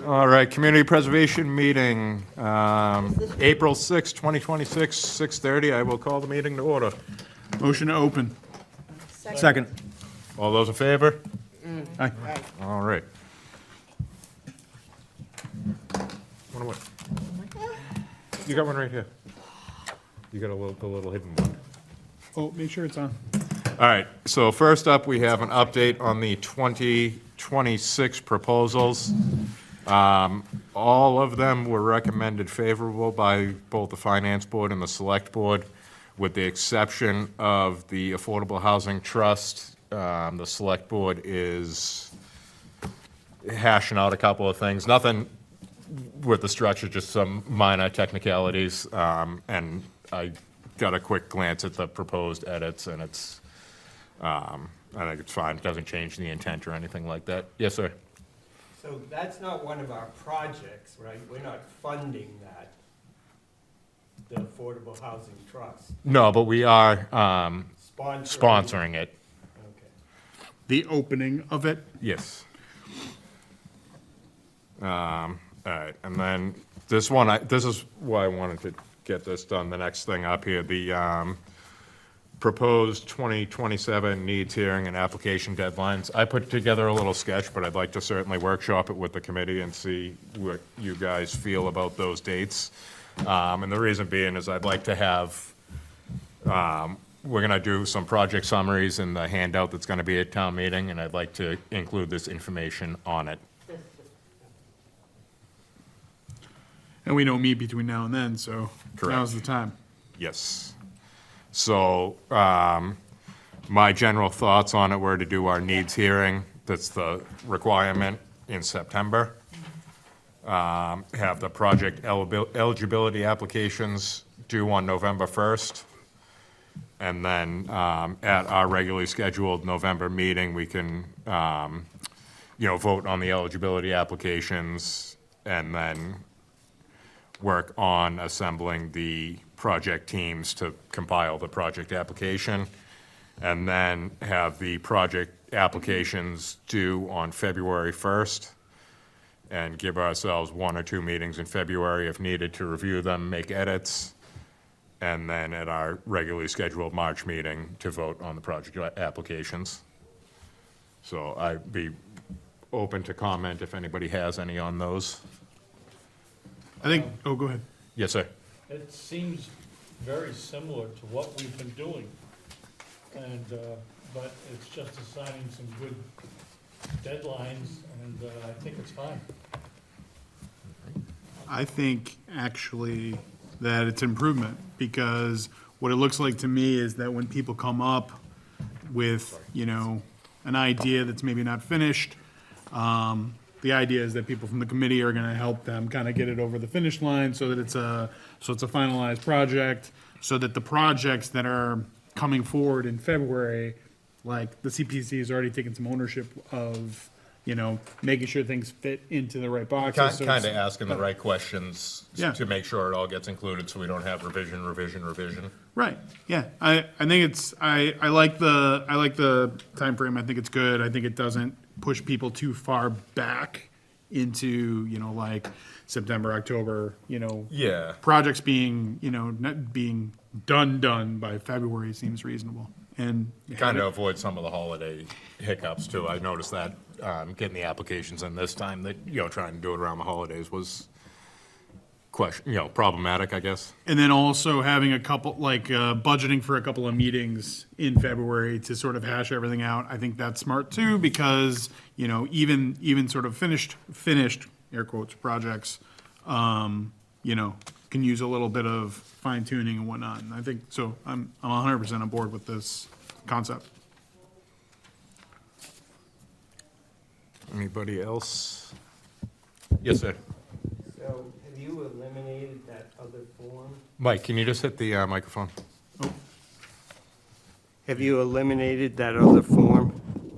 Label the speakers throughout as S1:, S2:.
S1: All right, community preservation meeting, April 6, 2026, 6:30. I will call the meeting to order.
S2: Motion to open. Second.
S1: All those in favor?
S2: Aye.
S1: All right. One away. You got one right here. You got the little hidden one.
S2: Oh, make sure it's on.
S1: All right, so first up, we have an update on the 2026 proposals. All of them were recommended favorable by both the Finance Board and the Select Board, with the exception of the Affordable Housing Trust. The Select Board is hashing out a couple of things, nothing with the structure, just some minor technicalities. And I got a quick glance at the proposed edits, and it's, I think it's fine. It doesn't change the intent or anything like that. Yes, sir.
S3: So that's not one of our projects, right? We're not funding that, the Affordable Housing Trust.
S1: No, but we are
S3: Sponsoring.
S1: it.
S3: Okay.
S2: The opening of it.
S1: Yes. All right, and then this one, this is why I wanted to get this done. The next thing up here, the proposed 2027 needs hearing and application deadlines. I put together a little sketch, but I'd like to certainly workshop it with the committee and see what you guys feel about those dates. And the reason being is I'd like to have, we're gonna do some project summaries in the handout that's gonna be at town meeting, and I'd like to include this information on it.
S2: And we don't meet between now and then, so
S1: Correct.
S2: now's the time.
S1: Yes. So, my general thoughts on it were to do our needs hearing, that's the requirement, in September. Have the project eligibility applications due on November 1st. And then, at our regularly scheduled November meeting, we can, vote on the eligibility applications and then work on assembling the project teams to compile the project application, and then have the project applications due on February 1st, and give ourselves 1 or 2 meetings in February if needed to review them, make edits, and then at our regularly scheduled March meeting to vote on the project applications. So I'd be open to comment if anybody has any on those.
S2: I think, oh, go ahead.
S1: Yes, sir.
S4: It seems very similar to what we've been doing, and, but it's just assigning some good deadlines, and I think it's fine.
S2: I think actually that it's improvement, because what it looks like to me is that when people come up with, an idea that's maybe not finished, the idea is that people from the committee are gonna help them kind of get it over the finish line so that it's a finalized project, so that the projects that are coming forward in February, like the CPC has already taken some ownership of, making sure things fit into the right boxes. so
S1: Kind of
S2: it's-
S1: asking the right questions
S2: Yeah.
S1: to make sure it all gets included, so we don't have revision.
S2: Right, yeah, I think it's, I like the timeframe, I think it's good, I think it doesn't push people too far back into, like September, October,
S1: Yeah.
S2: projects being, not being done by February seems reasonable, and.
S1: Kind of avoid some of the holiday hiccups too. I noticed that, getting the applications in this time, that, trying to do it around the holidays was problematic, I guess.
S2: And then also having a couple, budgeting for a couple of meetings in February to sort of hash everything out. I think that's smart too, because, even sort of finished, air quotes, projects, can use a little bit of fine tuning and whatnot. And I think, so I'm 100% on board with this concept.
S1: Anybody else? Yes, sir.
S3: So have you eliminated that other form?
S1: Mike, can you just hit the microphone?
S3: Have you eliminated that other form?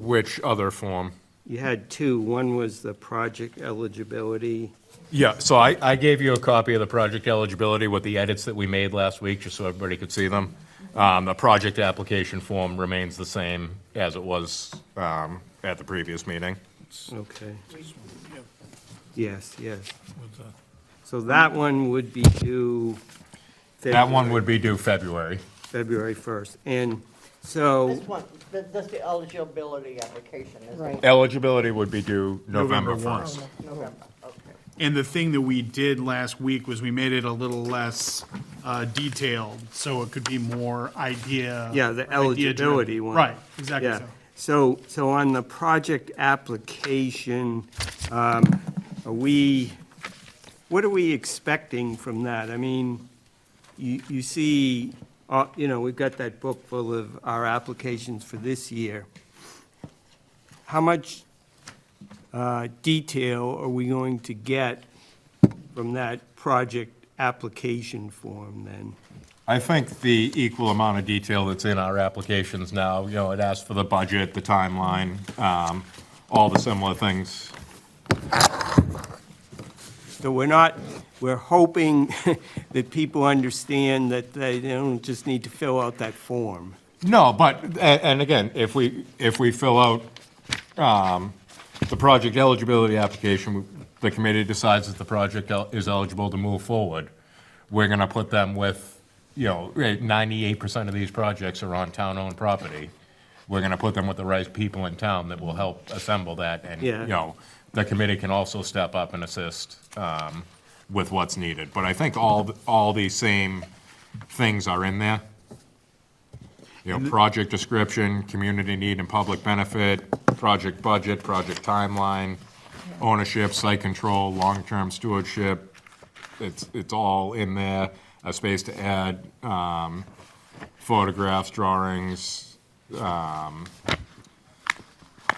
S1: Which other form?
S3: You had 2. One was the project eligibility.
S1: Yeah, so I gave you a copy of the project eligibility with the edits that we made last week, just so everybody could see them. The project application form remains the same as it was at the previous meeting.
S3: Okay.
S5: Yes, yes.
S4: with the-
S5: So that one would be due
S1: That one would be due February.
S5: February 1st. And so,
S6: This one, that's the eligibility application, isn't it?
S7: Right.
S1: Eligibility would be due November
S2: November 1.
S1: 1st.
S6: November, okay.
S2: And the thing that we did last week was we made it a little less detailed, so it could be more idea.
S5: Yeah, the
S2: idea-driven.
S5: eligibility one.
S2: Right, exactly
S5: yeah.
S2: so.
S5: So on the project application, what are we expecting from that? I mean, you see, we've got that book full of our applications for this year. How much detail are we going to get from that project application form then?
S1: I think the equal amount of detail that's in our applications now, it asks for the budget, the timeline, all the similar things.
S5: So we're hoping that people understand that they don't just need to fill out that form.
S1: No, but, and again, if we fill out the project eligibility application, the committee decides that the project is eligible to move forward, we're gonna put them with, 98% of these projects are on town-owned property. We're gonna put them with the right people in town that will help assemble that, and,
S5: Yeah.
S1: the committee can also step up and assist with what's needed. But I think all these same things are in there. Project description, community need and public benefit, project budget, project timeline, ownership, site control, long-term stewardship. It's all in there. A space to add photographs, drawings,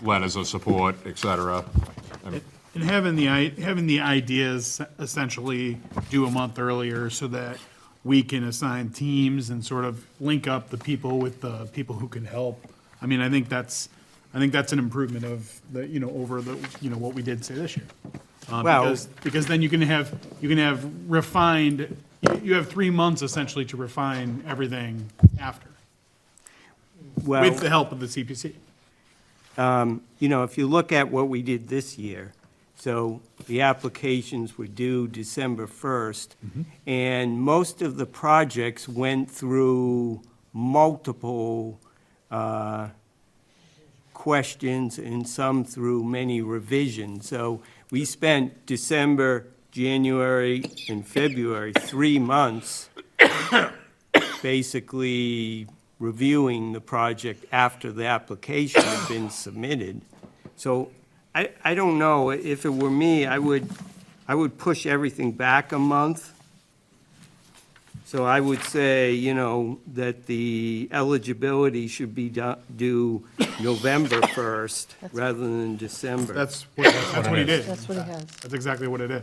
S1: letters of support, et cetera.
S2: And having the ideas essentially due a month earlier so that we can assign teams and sort of link up the people with the people who can help. I mean, I think that's an improvement of over what we did say this year.
S5: Well-
S2: Because then you can have refined, you have 3 months essentially to refine everything after,
S5: Well,
S2: with the help of the CPC.
S5: if you look at what we did this year, so the applications were due December 1st, and most of the projects went through multiple questions and some through many revisions. So we spent December, January, and February, 3 months, basically reviewing the project after the application had been submitted. So I don't know, if it were me, I would push everything back a month. So I would say, that the eligibility should be due November 1st rather than December.
S2: That's what he did.
S7: That's what he has.
S2: That's exactly what it is.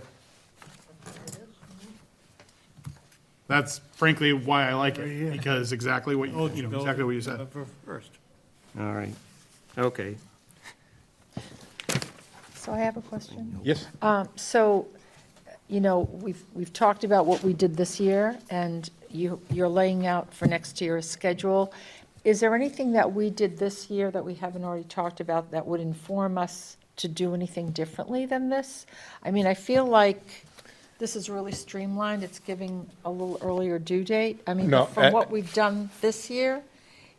S2: That's frankly why I like it, because exactly what,
S4: Oh, it's
S2: exactly what you said.
S4: November 1st.
S5: All right, okay.
S7: So I have a question.
S1: Yes.
S7: So, we've talked about what we did this year, and you're laying out for next year a schedule. Is there anything that we did this year that we haven't already talked about that would inform us to do anything differently than this? I mean, I feel like this is really streamlined, it's giving a little earlier due date. I mean,
S1: No,
S7: from what we've done this year,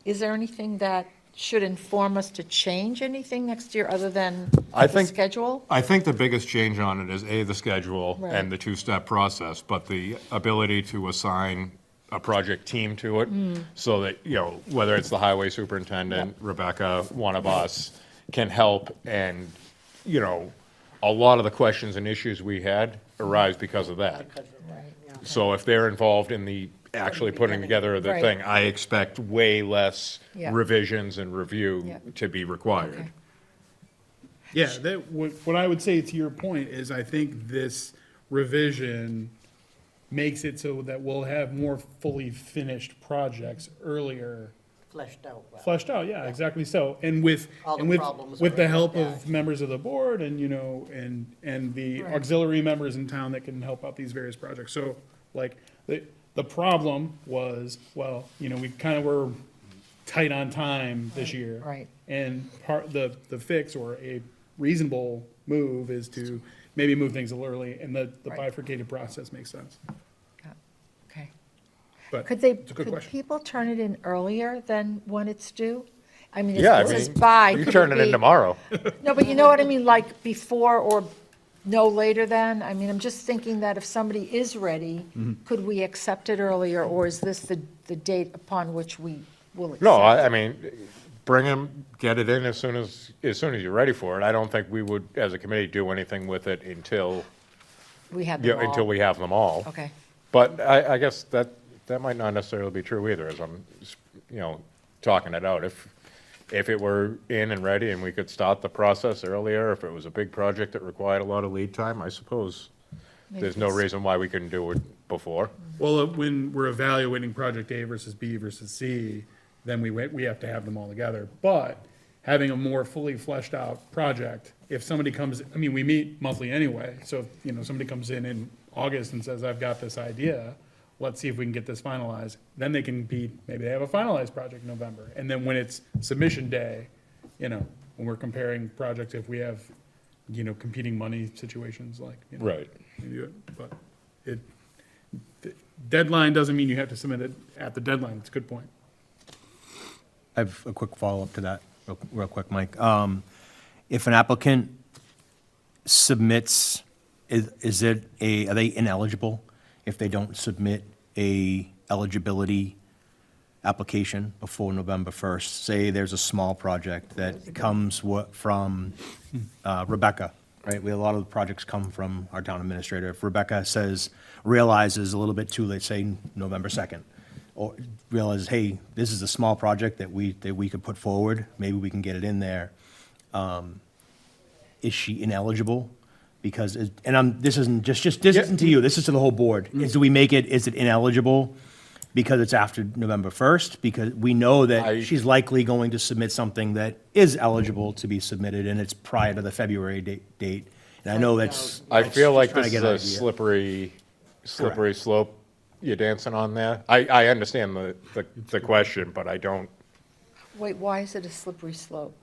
S7: is there anything that should inform us to change anything next year other than
S1: I
S7: the
S1: think-
S7: schedule?
S1: I think the biggest change on it is, the schedule
S7: Right.
S1: and the two-step process, but the ability to assign a project team to it, so that, whether it's the highway superintendent, Rebecca, one of us, can help, and, a lot of the questions and issues we had arise because of that. So if they're involved in the actually putting together the
S7: Right.
S1: thing, I expect way less
S7: Yeah.
S1: revisions and review
S7: Yeah.
S1: to be required.
S7: Okay.
S2: Yeah, what I would say to your point is I think this revision makes it so that we'll have more fully finished projects earlier,
S6: Fleshed out well.
S2: fleshed out, yeah, exactly so. And with,
S6: All the
S2: and with,
S6: problems
S2: with the
S6: already
S2: help of
S6: identified.
S2: members of the board and, and the
S7: Right.
S2: auxiliary members in town that can help out these various projects. So, like, the problem was, well, we kind of were tight on time this year.
S7: Right.
S2: And the fix or a reasonable move is to maybe move things a little early, and the
S7: Right.
S2: bifurcated process makes sense.
S7: Yeah, okay.
S2: But
S7: Could they,
S2: it's a good
S7: could
S2: question.
S7: people turn it in earlier than when it's due? I mean,
S1: Yeah, I
S7: if it says
S1: mean,
S7: by,
S1: you
S7: could
S1: turn it in
S7: be-
S1: tomorrow.
S7: No, but you know what I mean, like before or no later than? I mean, I'm just thinking that if somebody is ready, could we accept it earlier, or is this the date upon which we will accept?
S1: No,
S7: it?
S1: I mean, bring them, get it in as soon as you're ready for it. I don't think we would, as a committee, do anything with it until,
S7: We had
S1: you
S7: them
S1: know, until
S7: all.
S1: we have them all.
S7: Okay,
S1: But I guess that might not necessarily be true either, as I'm, you know, talking it out. If it were in and ready and we could start the process earlier, if it was a big project that required a lot of lead time, I suppose there's no
S7: Maybe
S1: reason why we couldn't do it before.
S2: Well, when we're evaluating project A versus B versus C, then we have to have them all together. But having a more fully fleshed out project, if somebody comes, I mean, we meet monthly anyway, so, if, you know, somebody comes in August and says, I've got this idea, let's see if we can get this finalized, then they can maybe they have a finalized project in November. And then when it's submission day, you know, when we're comparing projects, if we have, you know, competing money situations like, you know.
S1: Right.
S2: we do it. But the deadline doesn't mean you have to submit it at the deadline. It's a good point.
S8: I have a quick follow-up to that, real quick, Mike. If an applicant submits, are they ineligible if they don't submit a eligibility application before November 1st? Say there's a small project that comes from Rebecca, right? A lot of the projects come from our town administrator. If Rebecca realizes a little bit too late, say November 2nd, or realizes, hey, this is a small project that we could put forward, maybe we can get it in there. Is she ineligible? Because, this isn't this isn't to you, this is to the whole board. Is it ineligible because it's after November 1st? Because we know that she's likely going to submit something that is eligible to be submitted, and it's prior to the February date. And I know that's.
S1: I feel like
S8: trying to
S1: this
S8: get
S1: is
S8: an
S1: a
S8: idea.
S1: slippery slope you're dancing on there. I understand the question, but I don't,
S7: wait, why is it a slippery slope?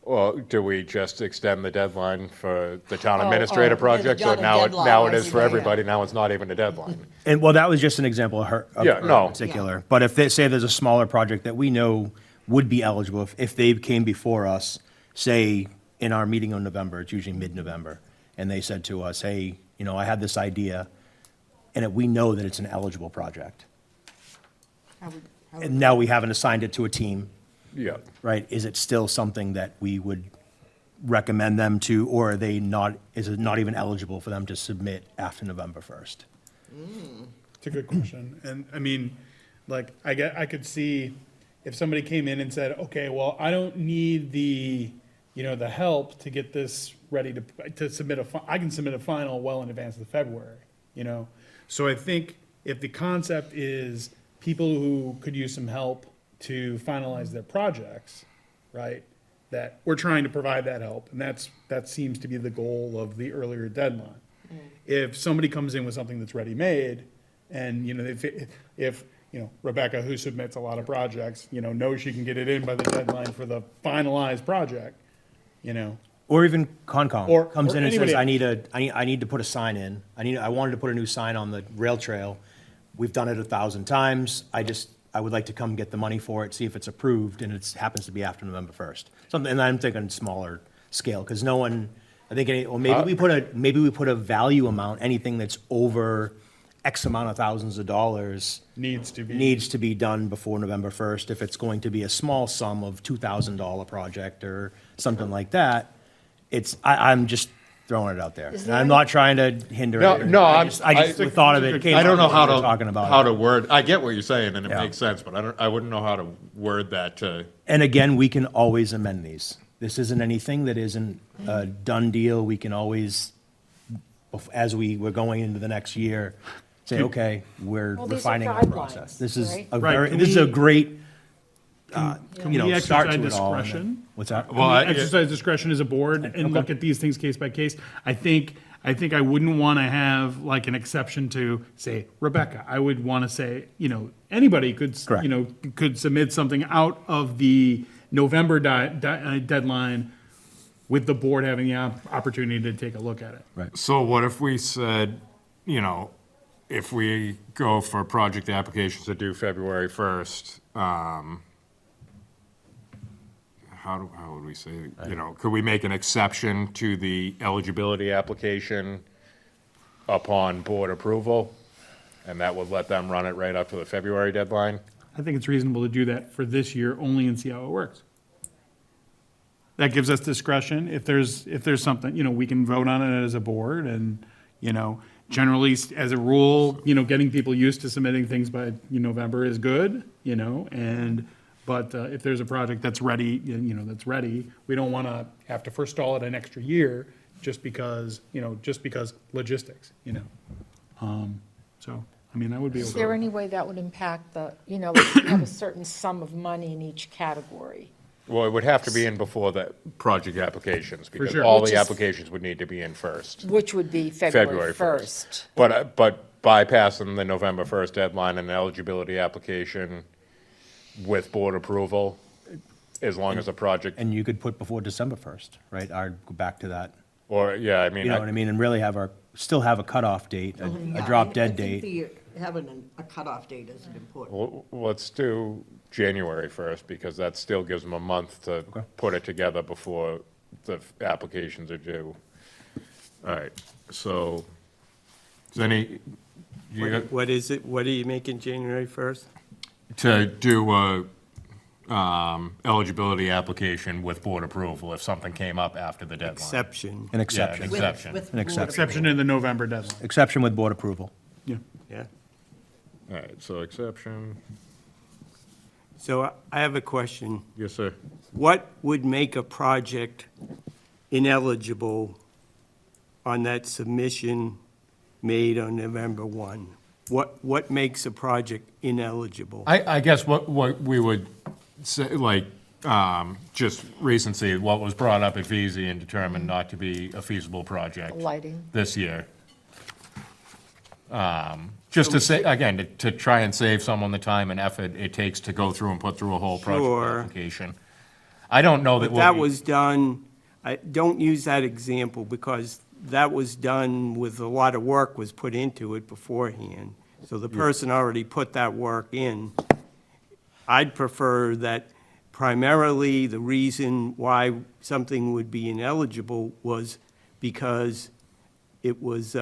S1: well, do we just extend the deadline for the town
S7: Oh,
S1: administrator
S7: oh,
S1: project? So
S6: got a
S1: now
S6: deadline,
S1: it is for
S6: I see.
S1: everybody, now it's not even a deadline.
S8: And, well, that was just an example of her
S1: Yeah, no.
S8: in particular. But if they say there's a smaller project that we know would be eligible, if they came before us, say, in our meeting in November, it's usually mid-November, and they said to us, hey, you know, I had this idea, and we know that it's an eligible project. And now we haven't assigned it to a team,
S1: Yeah.
S8: right? Is it still something that we would recommend them to, or is it not even eligible for them to submit after November 1st?
S2: It's a good question. And I mean, like, I could see if somebody came in and said, okay, well, I don't need the help to get this ready to submit I can submit a final well in advance of February, you know? So I think if the concept is people who could use some help to finalize their projects, right? That we're trying to provide that help, and that seems to be the goal of the earlier deadline. If somebody comes in with something that's ready-made, and, you know, if you know, Rebecca, who submits a lot of projects, you know, knows she can get it in by the deadline for the finalized project, you know,
S8: Or even Concom
S2: Or-
S8: comes
S2: or
S8: in and
S2: anybody
S8: says, I need to put a sign in. I wanted to put a new sign on the rail trail. We've done it 1,000 times. I would like to come get the money for it, see if it's approved, and it happens to be after November 1st. Something, and I'm thinking smaller scale, because no one, I think, or maybe we put a value amount, anything that's over X amount of thousands of dollars
S2: needs to be.
S8: needs to be done before November 1st. If it's going to be a small sum of $2,000 project or something like that, I'm just throwing it out there.
S7: Is
S8: And
S7: there
S8: I'm
S7: any-
S8: not trying to hinder it.
S1: No,
S8: I just the thought of it came.
S1: I don't know
S8: up
S1: how
S8: when we were talking about
S1: how
S8: it.
S1: to word, I get what you're saying, and it
S8: Yeah.
S1: makes sense, but I wouldn't know how to word that to,
S8: And again, we can always amend these. This isn't anything that isn't a done deal. We can always, as we're going into the next year, say, okay, we're
S7: Well, these are
S8: refining our
S7: guidelines,
S8: process. This is
S7: right?
S8: a
S2: Right,
S8: very,
S2: can
S8: this is a
S2: we-
S8: great,
S2: Can
S8: you
S2: we
S8: know, start
S2: exercise
S8: to it all. and then-
S2: discretion?
S8: What's that?
S1: Well, I-
S2: Exercise discretion as a board and look at these things case by case. I think I wouldn't want to have like an exception to, say, Rebecca. I would want to say, you know, anybody could,
S8: Correct.
S2: you know, could submit something out of the November deadline with the board having the opportunity to take a look at it.
S1: So what if we said, you know, if we go for project applications that due February 1st, how would we say, you know, could we make an exception to the eligibility application upon board approval? And that would let them run it right up to the February deadline?
S2: I think it's reasonable to do that for this year only and see how it works. That gives us discretion. If there's something, you know, we can vote on it as a board and, you know, generally as a rule, you know, getting people used to submitting things by November is good, you know, but if there's a project that's ready, you know, that's ready, we don't want to have to forestall it an extra year just because logistics, you know. So, I mean, that would be.
S7: Is there any way that would impact the, you know, like you have a certain sum of money in each category?
S1: Well, it would have to be in before the project applications, because
S2: sure.
S1: all
S7: Which
S1: the
S7: is-
S1: applications would need to be in first.
S7: Which would be
S1: February
S7: February 1st.
S1: But bypassing the November 1st deadline and eligibility application with board approval, as long as the project,
S8: And you could put before December 1st, right? I'd go back to that.
S1: or, yeah, I mean,
S8: You know what I mean? And really still have a cutoff date, a drop dead date.
S6: Having a cutoff date is important.
S1: let's do January 1st, because that still gives them a month to put it together before the applications are due. All right, so, is any,
S5: What is it? What are you making January 1st?
S1: to do a eligibility application with board approval if something came up after the deadline?
S5: Exception,
S8: An exception.
S1: Yeah, an exception.
S6: With
S8: An
S6: board
S8: exception.
S2: Exception in the November deadline.
S8: Exception with board approval.
S2: Yeah.
S5: yeah.
S1: All right, so exception,
S5: So I have a question.
S1: yes, sir.
S5: What would make a project ineligible on that submission made on November 1? What makes a project ineligible?
S1: I guess what we would say, like, just recency, what was brought up at VZ and determined not to be a feasible project
S7: Lighting.
S1: this year. Just to say, again, to try and save someone the time and effort it takes to go through and put through a whole project
S5: Sure.
S1: application. I don't know that
S5: But that
S1: we'll be-
S5: was done, don't use that example, because that was done with a lot of work was put into it beforehand. So the person already put that work in. I'd prefer that primarily the reason why something would be ineligible was because it was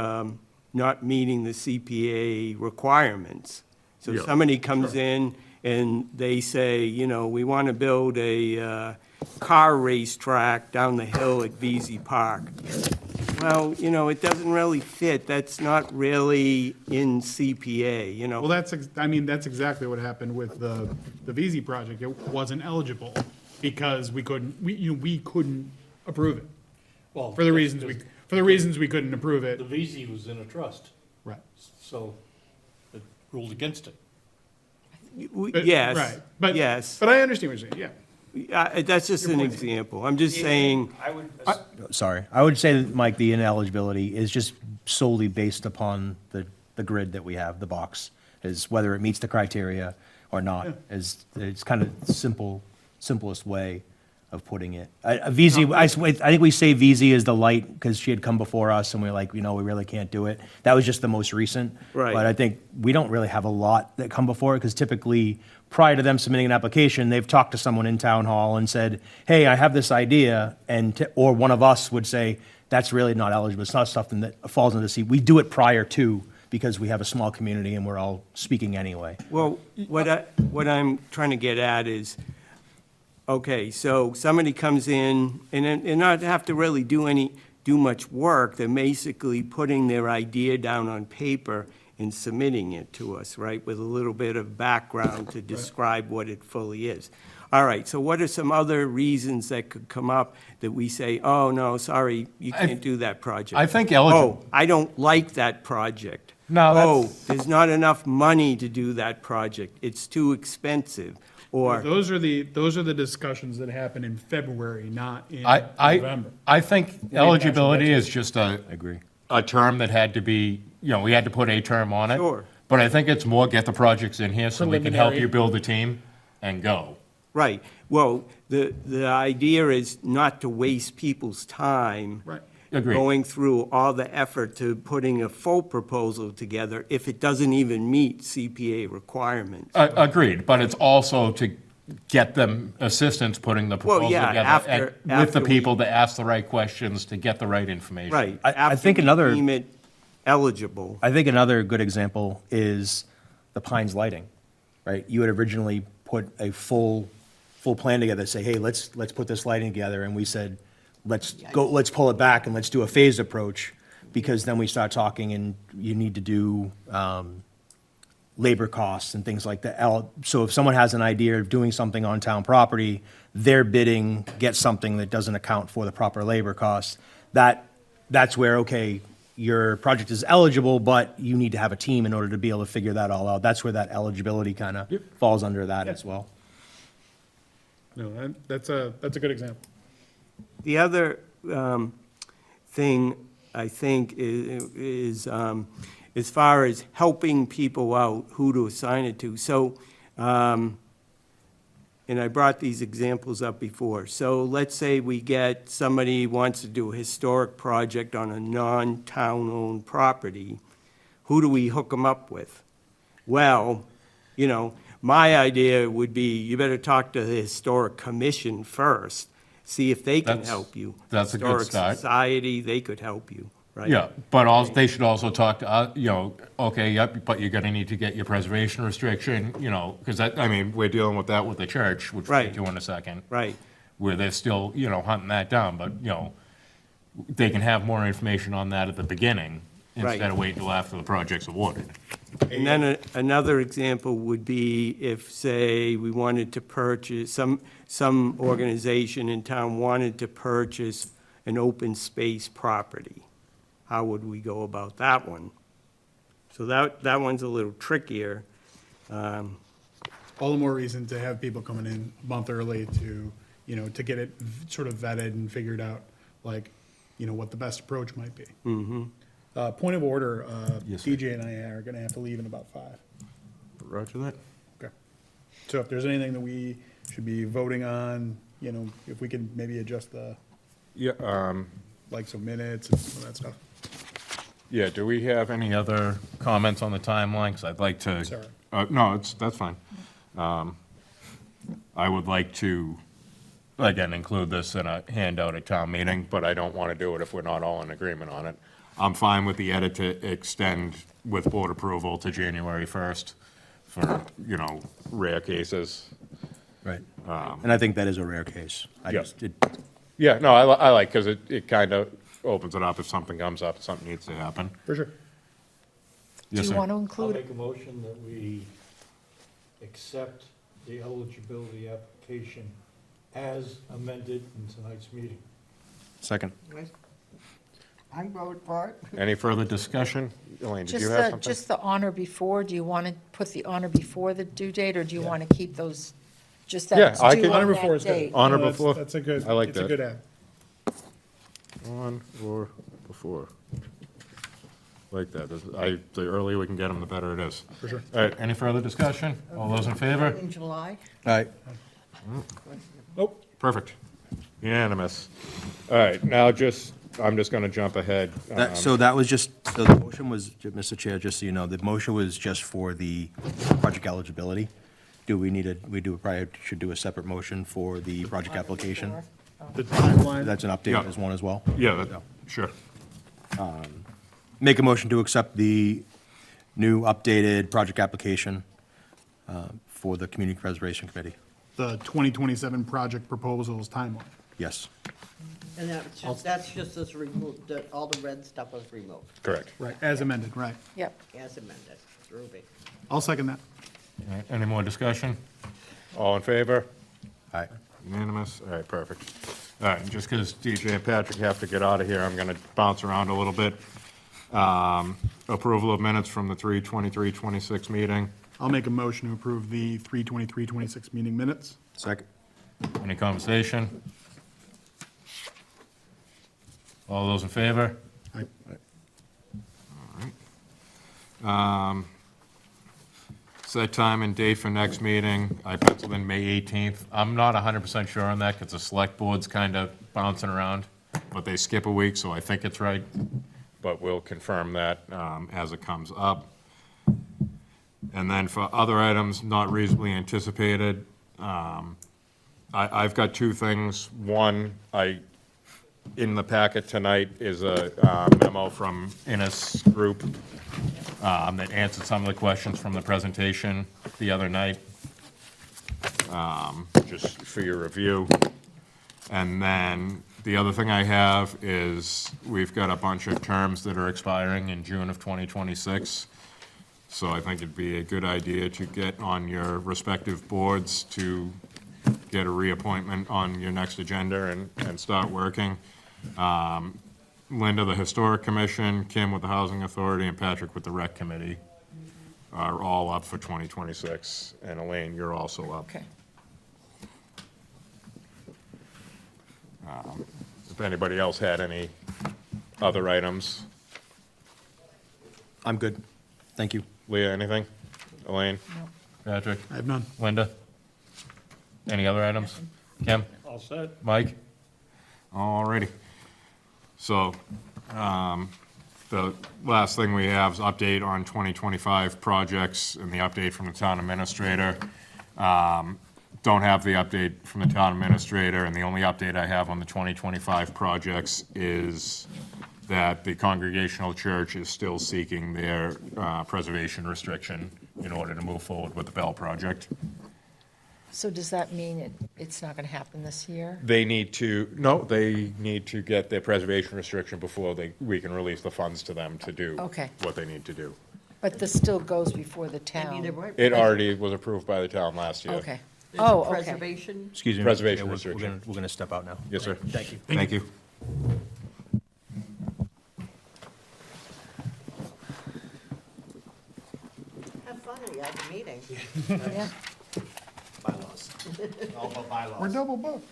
S5: not meeting the CPA requirements. So
S1: Yeah,
S5: somebody comes in and they say, you know, we want to build a car racetrack down the hill at VZ Park. Well, you know, it doesn't really fit. That's not really in CPA, you know.
S2: Well, that's exactly what happened with the VZ project. It wasn't eligible because we couldn't approve it.
S4: Well,
S2: For the reasons we couldn't approve
S4: The
S2: it.
S4: VZ was in a trust,
S2: Right.
S4: so it ruled against it.
S5: Yes,
S2: Right. But,
S5: yes.
S2: But I understand what you're saying, yeah.
S5: That's just an example. I'm just saying,
S8: Sorry. I would say that, Mike, the ineligibility is just solely based upon the grid that we have, the box, is whether it meets the criteria or not, is, it's kind of simplest way of putting it. VZ, I think we say VZ is the light because she had come before us and we were like, you know, we really can't do it. That was just the most recent.
S5: Right.
S8: But I think we don't really have a lot that come before it because typically, prior to them submitting an application, they've talked to someone in town hall and said, hey, I have this idea, or one of us would say, that's really not eligible. It's not something that falls into the C. We do it prior to because we have a small community and we're all speaking anyway.
S5: well, what I'm trying to get at is, okay, so somebody comes in and not have to really do much work. They're basically putting their idea down on paper and submitting it to us, right, with a little bit of background to describe what it fully is. All right, so what are some other reasons that could come up that we say, oh, no, sorry, you can't do that project?
S1: I think eligible.
S5: Oh, I don't like that project.
S1: No,
S5: Oh, there's not enough money to do that project. It's too expensive. Or,
S2: Those are the discussions that happen in February, not in
S1: I
S2: November.
S1: think eligibility is just
S8: I agree.
S1: a term that had to be, you know, we had to put a term on it.
S5: Sure.
S1: But I think it's more get the projects in here so we can help
S2: Preliminary.
S1: you build a team and go.
S5: Right. Well, the idea is not to waste people's time.
S2: Right.
S1: Agreed.
S5: Going through all the effort to putting a full proposal together if it doesn't even meet CPA requirements.
S1: Agreed, but it's also to get them assistance putting the proposal
S5: yeah,
S1: together. With the
S5: after
S1: people to ask the right questions, to get the right information.
S5: Right.
S8: I think another-
S5: After we deem it eligible.
S8: I think another good example is the Pines lighting, right? You had originally put a full plan together, say, hey, let's put this lighting together, and we said, let's pull it back and let's do a phased approach, because then we start talking and you need to do, labor costs and things like that. So if someone has an idea of doing something on town property, their bidding gets something that doesn't account for the proper labor costs. That's where, okay, your project is eligible, but you need to have a team in order to be able to figure that all out. That's where that eligibility kind of falls under that as well.
S2: No, that's a good example.
S5: The other thing, I think, is as far as helping people out, who to assign it to. So, and I brought these examples up before. So let's say we get, somebody wants to do a historic project on a non-town-owned property. Who do we hook them up with? Well, you know, my idea would be, you better talk to the Historic Commission first, see if they can
S1: That's-
S5: help you.
S1: that's a good
S5: Historic
S1: start.
S5: Society, they could help you, right?
S1: Yeah, but also, they should also talk to, okay, yep, but you're gonna need to get your preservation restriction, because we're dealing with that with the church, which we'll
S5: Right.
S1: get to in a second.
S5: Right.
S1: Where they're still, hunting that down, but, they can have more information on that at the beginning
S5: Right.
S1: instead of waiting until after the project's awarded.
S5: And then another example would be if, say, we wanted to purchase, some organization in town wanted to purchase an open space property. How would we go about that one? So that one's a little trickier.
S2: All the more reason to have people coming in a month early to, to get it sort of vetted and figured out, like, what the best approach might be. Point of order,
S1: Yes, sir.
S2: DJ and I are gonna have to leave in about 5.
S1: Roger that.
S2: Okay. So if there's anything that we should be voting on, if we can maybe adjust the,
S1: Yeah,
S2: like, some minutes and some of that stuff.
S1: yeah, do we have any other comments on the timeline? 'Cause I'd like to.
S2: Sorry.
S1: No, that's fine. I would like to, again, include this in a handout at town meeting, but I don't want to do it if we're not all in agreement on it. I'm fine with the edit to extend with board approval to January 1st for, rare cases.
S8: Right. And I think that is a rare case.
S1: Yeah. Yeah, no, I like, because it kind of opens it up if something comes up, something needs to happen.
S2: For sure.
S7: Do
S1: Yes,
S7: you
S1: sir.
S7: want to
S4: I'll
S7: include,
S4: make a motion that we accept the eligibility application as amended in tonight's meeting.
S8: Second.
S6: I vote for it.
S1: Any further discussion? Elaine, did
S7: just
S1: you have
S7: the,
S1: something?
S7: just the honor before? Do you want to put the honor before the due date, or do you want to keep those, just that
S1: Yeah,
S7: it's
S1: I
S7: due
S1: can-
S7: on
S2: Honor before
S7: that
S2: is good.
S7: date?
S1: Honor
S2: No, that's-
S1: before?
S2: That's a good,
S1: I like
S2: it's a
S1: that.
S2: good ad.
S1: On or before? Like that. The earlier we can get them, the better it is.
S2: For sure.
S1: All right, any further discussion? All those in favor?
S6: In July?
S8: All right.
S2: Nope.
S1: Perfect. Unanimous. All right, now I'm just gonna jump ahead.
S8: So that was just, so the motion was, Mr. Chair, just so you know, the motion was just for the project eligibility. Do we should do a separate motion for the project application?
S2: The timeline,
S8: That's an update
S1: Yeah.
S8: as one as well?
S1: Yeah, sure.
S8: Make a motion to accept the new updated project application for the Community Preservation Committee.
S2: the 2027 project proposals timeline.
S8: Yes.
S6: And that's just as removed, that all the red stuff was removed,
S1: Correct.
S2: Right, as amended, right.
S7: Yep.
S6: as amended, Ruby.
S2: I'll second that.
S1: All right, any more discussion? All in favor?
S8: All right.
S1: Unanimous? All right, perfect. All right, and just because DJ and Patrick have to get out of here, I'm going to bounce around a little bit. Approval of minutes from the 3/23/26 meeting.
S2: I'll make a motion to approve the 3/23/26 meeting minutes.
S8: Second.
S1: Any conversation? All those in favor?
S2: Aye.
S1: Set time and date for next meeting, I penciled in May 18th. I'm not 100% sure on that, because the select board's kind of bouncing around, but they skip a week, so I think it's right. But we'll confirm that as it comes up. And then for other items not reasonably anticipated, I've got two things. One, in the packet tonight is a memo from Innis Group that answered some of the questions from the presentation the other night, just for your review. And then the other thing I have is we've got a bunch of terms that are expiring in June of 2026. So I think it'd be a good idea to get on your respective boards to get a reappointment on your next agenda and start working. Linda, the Historic Commission, Kim with the Housing Authority, and Patrick with the Rec Committee are all up for 2026. And Elaine, you're also up.
S7: Okay.
S1: If anybody else had any other items.
S8: I'm good. Thank you.
S1: Leah, anything? Elaine? Patrick?
S2: I have none.
S1: Linda? Any other items? Kim?
S4: All set?
S1: Mike? All righty. So, the last thing we have is update on 2025 projects and the update from the town administrator. Don't have the update from the town administrator, and the only update I have on the 2025 projects is that the Congregational Church is still seeking their preservation restriction in order to move forward with the Bell project.
S7: So does that mean it's not going to happen this year?
S1: They need to, no, they need to get their preservation restriction before we can release the funds to them to do
S7: Okay.
S1: what they need to do.
S7: But this still goes before the
S6: I mean,
S7: town?
S1: It already was approved by the town last year.
S7: Okay.
S6: There's
S7: Oh, okay.
S6: preservation.
S8: Excuse me.
S1: Preservation
S8: Yeah,
S1: restriction.
S8: We're gonna step out now.
S1: Yes, sir.
S8: Thank you.
S1: Thank you.
S6: Have fun at your meeting.
S7: Yeah.
S8: Bylaws. All about bylaws.
S2: We're double booked.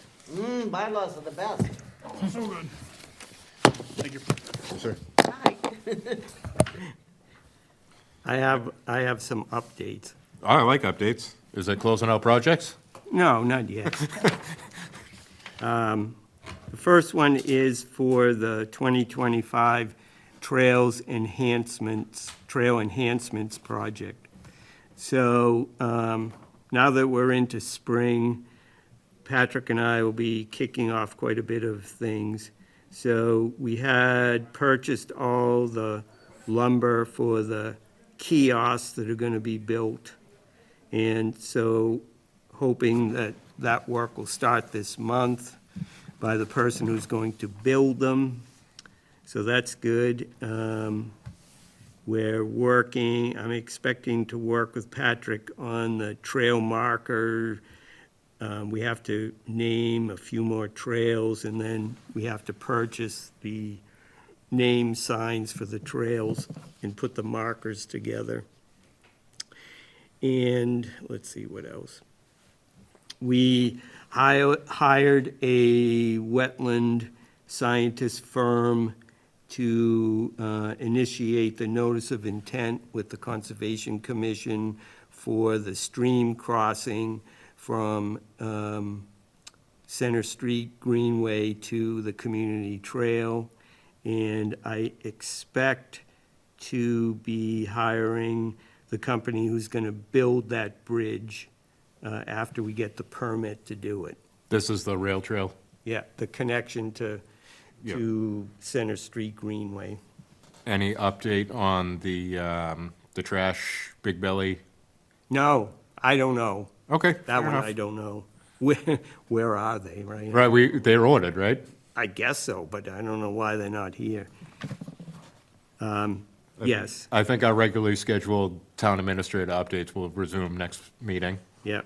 S6: Bylaws are the best.
S2: So good. Thank you.
S1: Yes, sir.
S6: Hi.
S5: I have some updates.
S1: I like updates. Is it closing out projects?
S5: No, not yet. The first one is for the 2025 Trail Enhancements Project. So now that we're into spring, Patrick and I will be kicking off quite a bit of things. So we had purchased all the lumber for the kiosks that are going to be built. And so hoping that that work will start this month by the person who's going to build them. So that's good. We're working, I'm expecting to work with Patrick on the trail marker. We have to name a few more trails, and then we have to purchase the name signs for the trails and put the markers together. And let's see what else. We hired a wetland scientist firm to initiate the notice of intent with the Conservation Commission for the stream crossing from Center Street Greenway to the community trail. And I expect to be hiring the company who's going to build that bridge after we get the permit to do it.
S1: This is the rail trail.
S5: Yeah, the connection to Center Street Greenway.
S1: Any update on the trash, Big Belly?
S5: No, I don't know.
S1: Okay.
S5: That
S1: fair
S5: one
S1: enough.
S5: I don't know. Where are they, right?
S1: Right, they're ordered, right?
S5: I guess so, but I don't know why they're not here. Yes,
S1: I think our regularly scheduled town administrator updates will resume next meeting.
S5: yeah.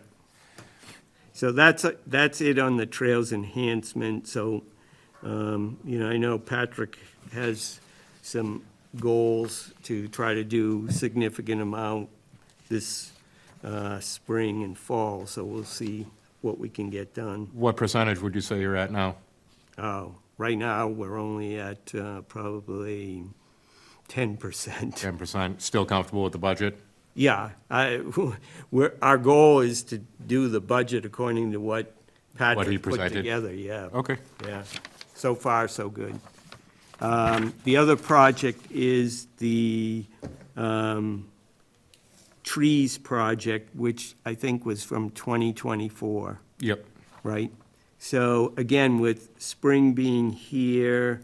S5: So that's it on the trails enhancement. So, I know Patrick has some goals to try to do significant amount this spring and fall, so we'll see what we can get done.
S1: What percentage would you say you're at now?
S5: Oh, right now, we're only at probably 10%.
S1: 10%. Still comfortable with the budget?
S5: Yeah, our goal is to do the budget according to what
S1: he
S5: Patrick put
S1: presented.
S5: together, yeah.
S1: Okay.
S5: Yeah, so far, so good. The other project is the trees project, which I think was from 2024,
S1: Yep.
S5: right? So again, with spring being here,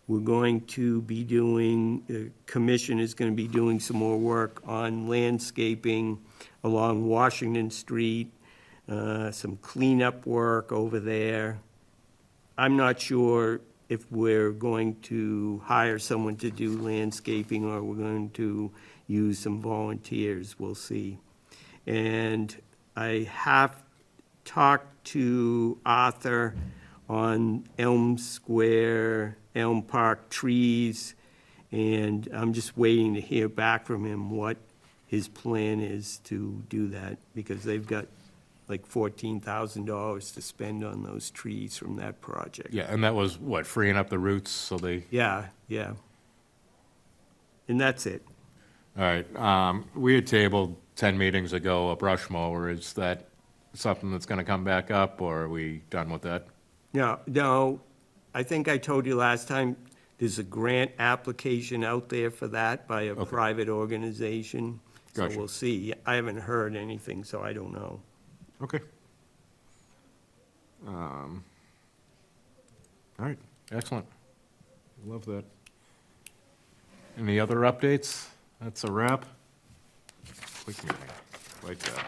S5: we're going to be doing, the commission is going to be doing some more work on landscaping along Washington Street, some cleanup work over there. I'm not sure if we're going to hire someone to do landscaping or we're going to use some volunteers, we'll see. And I have talked to Arthur on Elm Square, Elm Park trees, and I'm just waiting to hear back from him what his plan is to do that, because they've got like $14,000 to spend on those trees from that project.
S1: Yeah, and that was, what, freeing up the roots so they,
S5: Yeah, yeah. And that's it.
S1: all right. We had tabled 10 meetings ago a brush mower. Is that something that's going to come back up, or are we done with that?
S5: No, I think I told you last time, there's a grant application out there for that by a private organization. So
S1: Gotcha.
S5: we'll see. I haven't heard anything, so I don't know.
S1: Okay. All right, excellent. Love that. Any other updates? That's a wrap. Quick meeting, like that.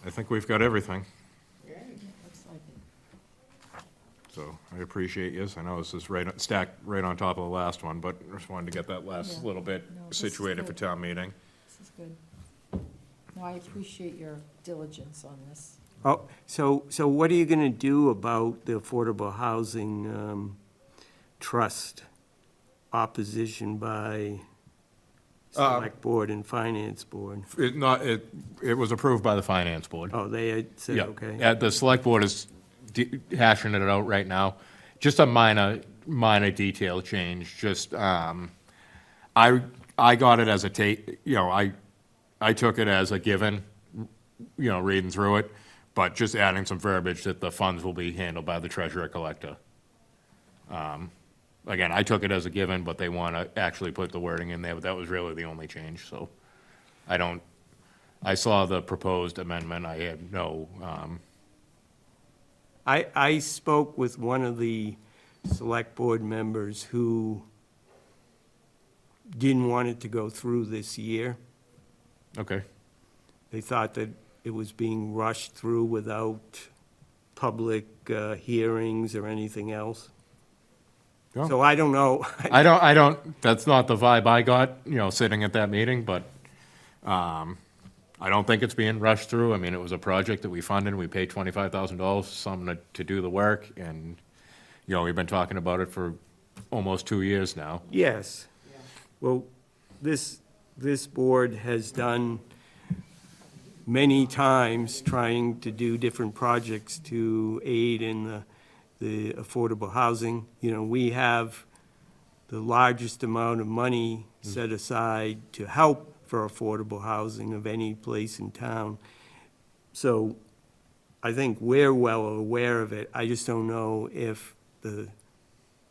S1: I think we've got everything,
S7: Looks like it.
S1: so I appreciate you. I know this is stacked right on top of the last one, but I just wanted to get that last
S7: Yeah.
S1: little bit
S7: No, this is
S1: situated for
S7: good.
S1: town meeting.
S7: This is good. No, I appreciate your diligence on this.
S5: Oh, so what are you gonna do about the Affordable Housing Trust opposition by Select Board and Finance Board?
S1: It was approved by the finance board.
S5: Oh, they had said,
S1: Yeah,
S5: okay.
S1: the select board is hashing it out right now. Just a minor detail change, just, I got it as a I took it as a given, reading through it, but just adding some verbiage that the funds will be handled by the treasurer collector. Again, I took it as a given, but they want to actually put the wording in there, but that was really the only change, so I saw the proposed amendment, I had no,
S5: I spoke with one of the Select Board members who didn't want it to go through this year.
S1: okay.
S5: They thought that it was being rushed through without public hearings or anything else.
S1: Yeah.
S5: So I don't know.
S1: I don't, that's not the vibe I got, sitting at that meeting, but, I don't think it's being rushed through. I mean, it was a project that we funded, we paid $25,000 for someone to do the work, and, we've been talking about it for almost 2 years now.
S5: Yes. Well, this board has done many times trying to do different projects to aid in the affordable housing. We have the largest amount of money set aside to help for affordable housing of any place in town. So I think we're well aware of it. I just don't know if the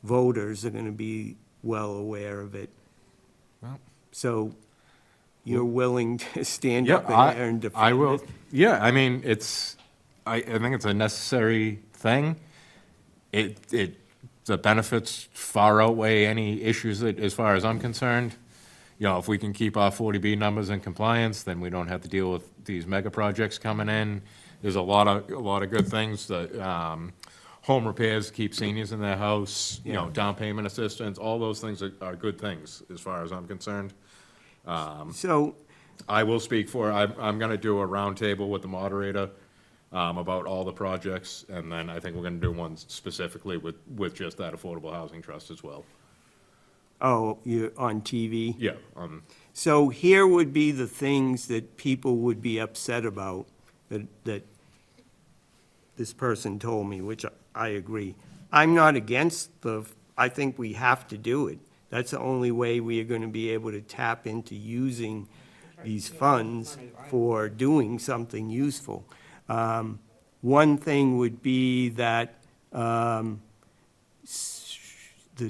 S5: voters are gonna be well aware of it.
S1: Well.
S5: So you're willing to stand
S1: Yeah,
S5: up in there and defend it?
S1: I will, yeah, I mean, I think it's a necessary thing. The benefits far outweigh any issues as far as I'm concerned. If we can keep our 40B numbers in compliance, then we don't have to deal with these mega projects coming in. There's a lot of good things that, home repairs, keep seniors in their house, down payment assistance, all those things are good things as far as I'm concerned.
S5: So,
S1: I will speak for, I'm gonna do a roundtable with the moderator, about all the projects, and then I think we're gonna do one specifically with just that Affordable Housing Trust as well.
S5: oh, you're on TV?
S1: Yeah,
S5: So here would be the things that people would be upset about, that this person told me, which I agree. I'm not against I think we have to do it. That's the only way we are gonna be able to tap into using these funds for doing something useful. One thing would be that the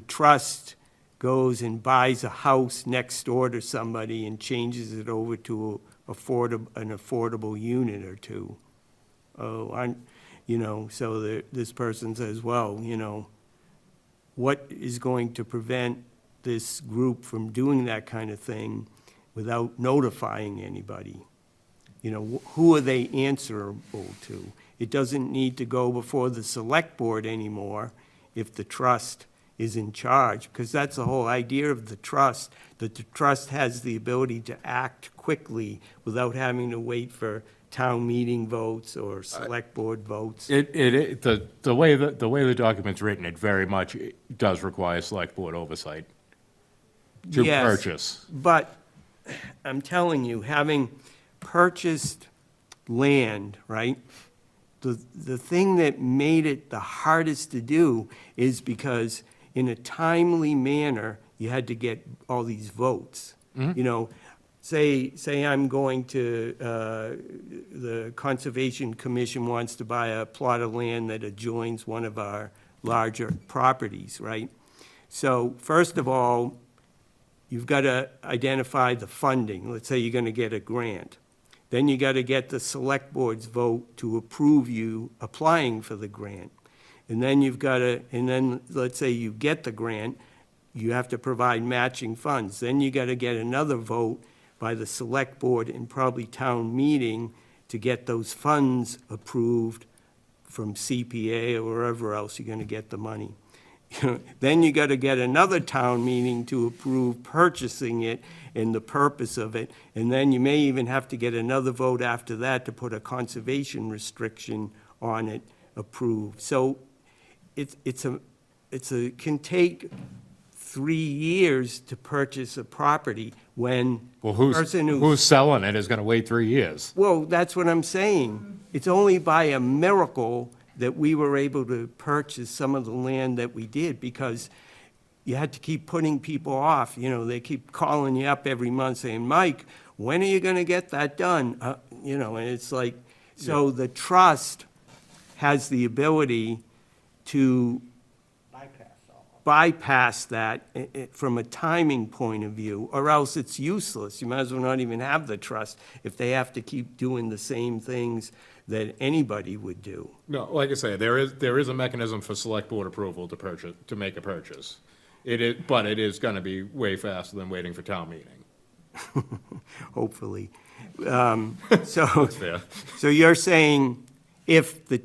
S5: trust goes and buys a house next door to somebody and changes it over to an affordable unit or two. So this person says, well, what is going to prevent this group from doing that kind of thing without notifying anybody? Who are they answerable to? It doesn't need to go before the select board anymore if the trust is in charge, because that's the whole idea of the trust, that the trust has the ability to act quickly without having to wait for town meeting votes or select board votes.
S1: The way the document's written, it very much does require select board oversight to
S5: Yes.
S1: purchase.
S5: But I'm telling you, having purchased land, right? The thing that made it the hardest to do is because in a timely manner, you had to get all these votes. Say I'm going to, the Conservation Commission wants to buy a plot of land that adjoins one of our larger properties, right? So first of all, you've got to identify the funding. Let's say you're going to get a grant. Then you got to get the select board's vote to approve you applying for the grant. And then let's say you get the grant, you have to provide matching funds. Then you got to get another vote by the select board and probably town meeting to get those funds approved from CPA or wherever else you're going to get the money. Then you got to get another town meeting to approve purchasing it and the purpose of it. And then you may even have to get another vote after that to put a conservation restriction on it approved. So it can take 3 years to purchase a property when
S1: Well,
S5: the person
S1: who's selling it is gonna wait 3 years.
S5: Well, that's what I'm saying. It's only by a miracle that we were able to purchase some of the land that we did, because you had to keep putting people off. They keep calling you up every month saying, Mike, when are you gonna get that done? And it's like, so the trust has the ability to bypass that from a timing point of view, or else it's useless. You might as well not even have the trust if they have to keep doing the same things that anybody would do.
S1: No, like I say, there is a mechanism for select board approval to make a purchase. But it is gonna be way faster than waiting for town meeting.
S5: Hopefully.
S1: Fair.
S5: So you're saying if the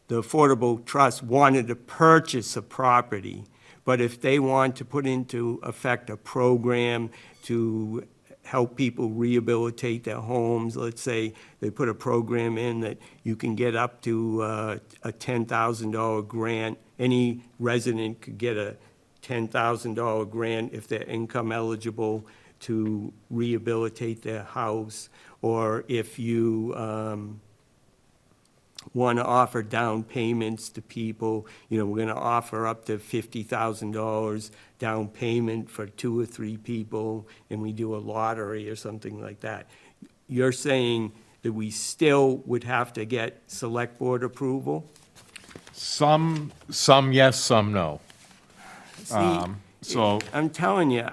S5: Affordable Trust wanted to purchase a property, but if they want to put into effect a program to help people rehabilitate their homes, let's say they put a program in that you can get up to a $10,000 grant, any resident could get a $10,000 grant if they're income eligible to rehabilitate their house, or if you want to offer down payments to people, we're going to offer up to $50,000 down payment for 2 or 3 people, and we do a lottery or something like that. You're saying that we still would have to get select board approval?
S1: Some yes, some no. So,
S5: I'm telling you,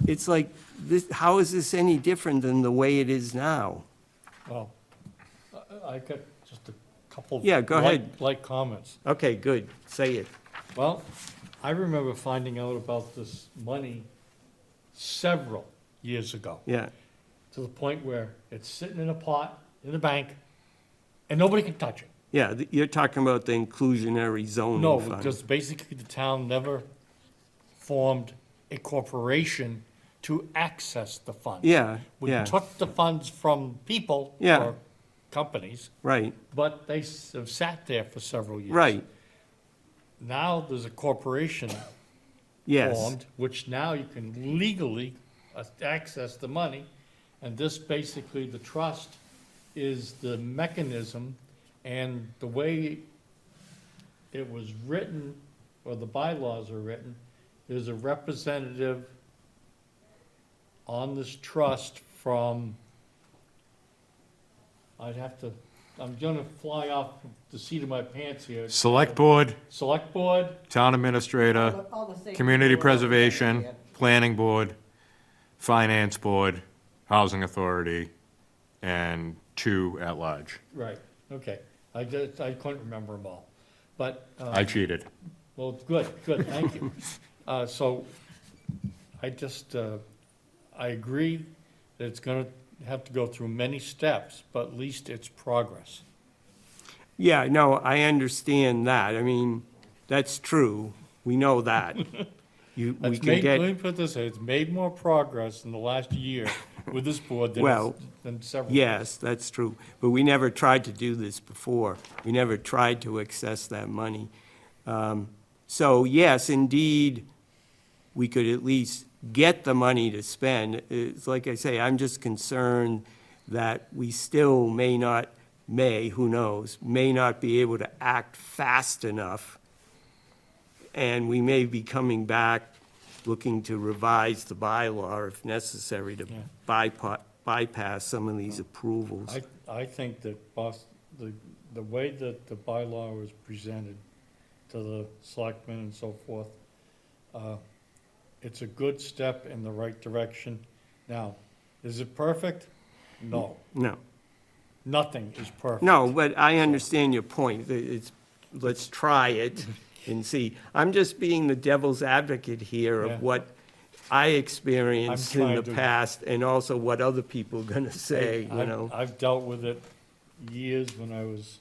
S5: it's like, this, how is this any different than the way it is now?
S4: Well, I got just a couple.
S5: Yeah, go ahead.
S4: Like comments.
S5: Okay, good, say it.
S4: Well, I remember finding out about this money several years ago,
S5: Yeah,
S4: to the point where it's sitting in a pot in the bank, and nobody can touch it.
S5: yeah, you're talking about the inclusionary zoning
S4: No,
S5: fund.
S4: because basically the town never formed a corporation to access the funds.
S5: Yeah,
S4: We
S5: yeah.
S4: took the funds from people
S5: Yeah.
S4: or companies,
S5: Right,
S4: but they have sat there for several years.
S5: right,
S4: Now there's a corporation
S5: yes,
S4: formed, which now you can legally access the money. And this basically, the trust is the mechanism, and the way it was written or the bylaws are written, there's a representative on this trust from, I'm gonna fly off the seat of my pants here.
S1: Select Board,
S4: Select Board,
S1: Town Administrator,
S6: All the same
S1: Community
S6: people are represented
S1: Preservation,
S6: here.
S1: Planning Board, Finance Board, Housing Authority, and 2 at large.
S4: right, okay. I couldn't remember them all. But,
S1: I cheated.
S4: well, good, thank you. So, I I agree that it's gonna have to go through many steps, but at least it's progress.
S5: Yeah, no, I understand that. I mean, that's true. We know that. We
S4: It's
S5: can
S4: made, let me
S5: get,
S4: put it this way, it's made more progress in the last year with this board
S5: Well,
S4: than several.
S5: yes, that's true. But we never tried to do this before. We never tried to access that money. So yes, indeed, we could at least get the money to spend. It's like I say, I'm just concerned that we still who knows, may not be able to act fast enough. And we may be coming back looking to revise the bylaw if necessary to
S4: Yeah.
S5: bypass some of these approvals.
S4: I think that the way that the bylaw was presented to the selectmen and so forth, it's a good step in the right direction. Now, is it perfect? No,
S5: No,
S4: nothing is perfect.
S5: no, but I understand your point. Let's try it and see. I'm just being the devil's advocate here
S4: Yeah.
S5: of what I experienced in
S4: trying
S5: the
S4: to-
S5: past and also what other people are gonna say, you
S4: I've-
S5: know?
S4: I've dealt with it years when I was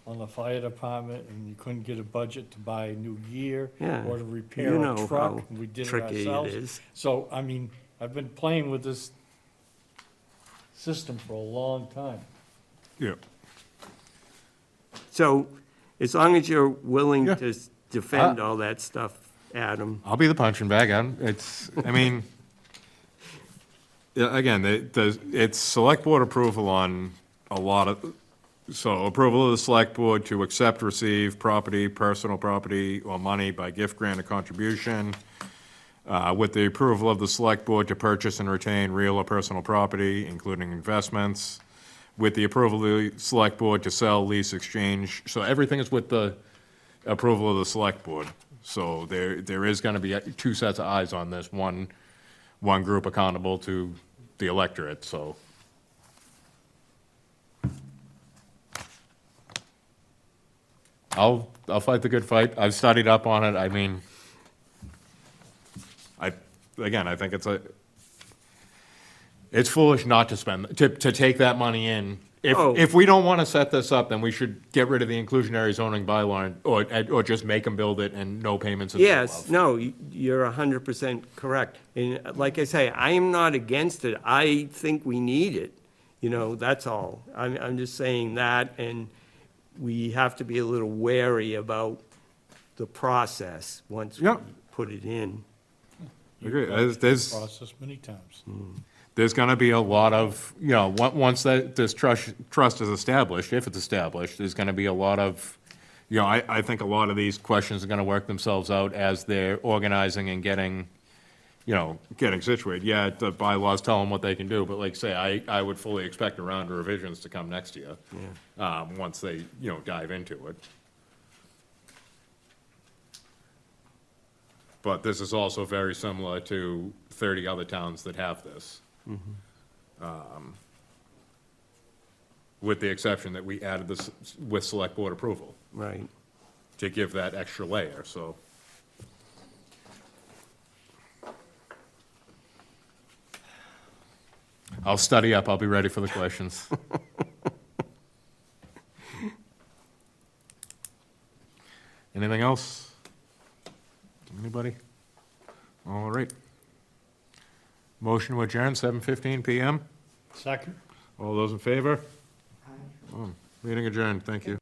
S4: on the fire department and you couldn't get a budget to buy a new gear
S5: Yeah,
S4: or to repair
S5: you
S4: a
S5: know
S4: truck.
S5: how
S4: and we did it
S5: tricky it
S4: ourselves.
S5: is.
S4: So, I mean, I've been playing with this system for a long time.
S1: Yeah.
S5: So, as long as you're willing
S1: Yeah.
S5: to defend all that stuff, Adam.
S1: I'll be the punching bag, Adam. I mean, yeah, again, it's select board approval on a lot of, so approval of the select board to accept, receive property, personal property, or money by gift, grant, or contribution, with the approval of the select board to purchase and retain real or personal property, including investments, with the approval of the select board to sell, lease, exchange, so everything is with the approval of the select board. So there is gonna be 2 sets of eyes on this, one group accountable to the electorate, so. I'll fight the good fight. I've studied up on it. I mean, I think it's foolish not to spend, to take that money in.
S5: Oh.
S1: If we don't wanna set this up, then we should get rid of the inclusionary zoning bylaw, or just make them build it and no payments and
S5: Yes, no, you're 100% correct. And like I say, I am not against it. I think we need it, that's all. I'm just saying that, and we have to be a little wary about the process once we
S1: Yeah.
S5: put it in.
S1: Agree.
S4: You've
S1: There's-
S4: processed many times.
S1: There's gonna be a lot of, once this trust is established, if it's established, there's gonna be a lot of, I think a lot of these questions are gonna work themselves out as they're organizing and getting situated. Yeah, the bylaws tell them what they can do, but like say, I would fully expect a round of revisions to come next year. Once they, dive into it. But this is also very similar to 30 other towns that have this. With the exception that we added this with select board approval
S5: Right.
S1: to give that extra layer, so. I'll study up, I'll be ready for the questions. Anything else? Anybody? All right. Motion to adjourn, 7:15 PM.
S4: Second?
S1: All those in favor? Meeting adjourned, thank you.